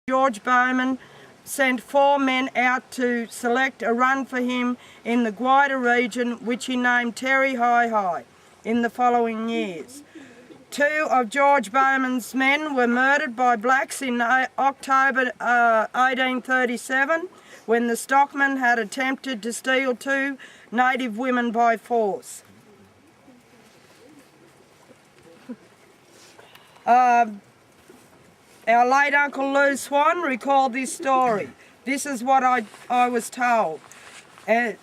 George Bowman sent 4 men out to select a run for him in the Guida region, which he named Herry Hie Hie in the following years. 2 of George Bowman's men were murdered by blacks in October 1837 when the stockman had attempted to steal 2 native women by force. Our late Uncle Lou Swan recalled this story. This is what I was told.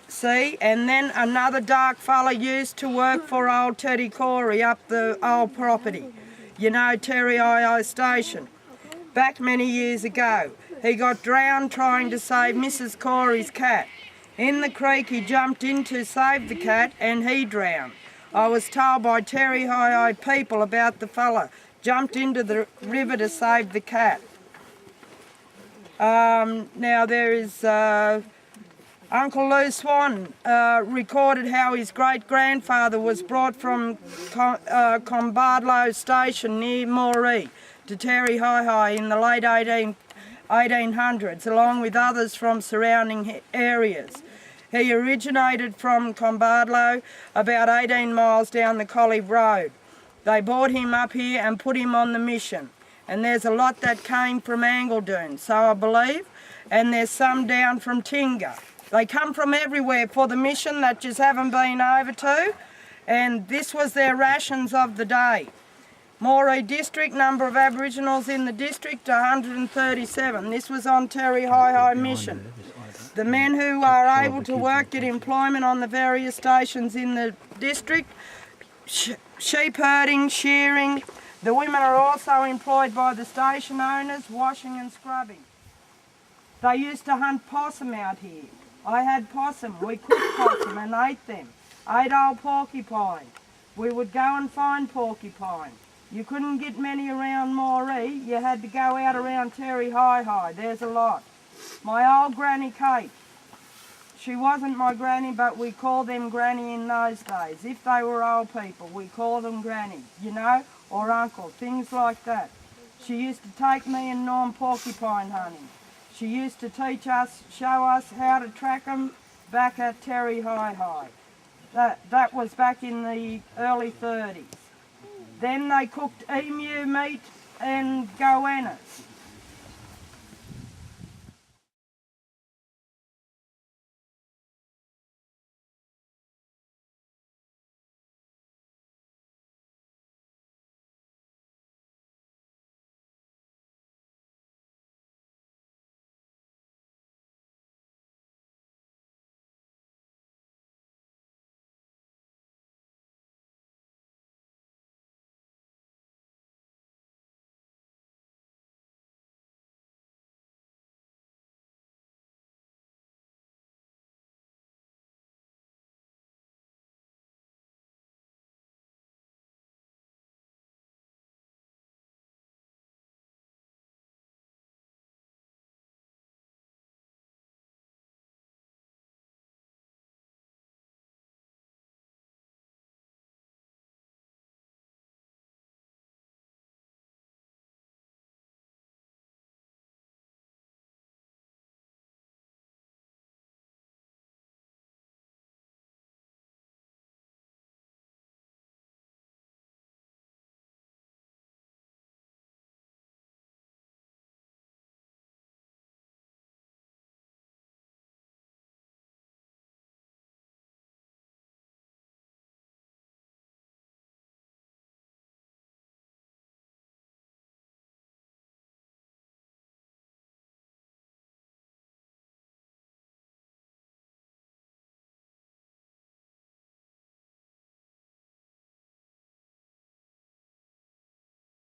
See, and then another dark fella used to work for old Teddy Corey up the old property. You know, Herry Hie Hie station. Back many years ago, he got drowned trying to save Mrs. Corey's cat. In the creek he jumped in to save the cat and he drowned. I was told by Herry Hie Hie people about the fella jumped into the river to save the cat. Now there is Uncle Lou Swan recorded how his great-grandfather was brought from Combardlow Station near Moree to Herry Hie Hie in the late 1800s, along with others from surrounding areas. He originated from Combardlow, about 18 miles down the Collie Road. They brought him up here and put him on the mission. And there's a lot that came from Angledoon, so I believe, and there's some down from Tinga. They come from everywhere for the mission that just haven't been over to, and this was their rations of the day. Moree district, number of Aboriginals in the district, 137. This was on Herry Hie Hie mission. The men who are able to work get employment on the various stations in the district, sheep herding, shearing. The women are also employed by the station owners, washing and scrubbing. They used to hunt possum out here. I had possum. We cooked possum and ate them. Ate old porcupine. We would go and find porcupine. You couldn't get many around Moree. You had to go out around Herry Hie Hie. There's a lot. My old Granny Kate. She wasn't my granny, but we called them granny in those days. If they were old people, we called them granny, you know, or uncle, things like that. She used to take me and Norm porcupine hunting. She used to teach us, show us how to track them back at Herry Hie Hie. That was back in the early 30s. Then they cooked emu meat and goannas.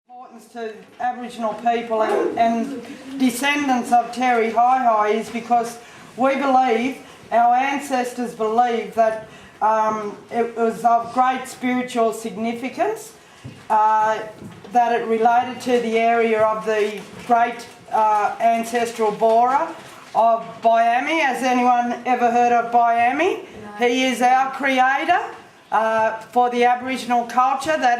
Importance to Aboriginal people and descendants of Herry Hie Hie is because we believe, our ancestors believe that it was of great spiritual significance, that it related to the area of the great ancestral Bora of Biami. Has anyone ever heard of Biami? No. He is our creator for the Aboriginal culture. That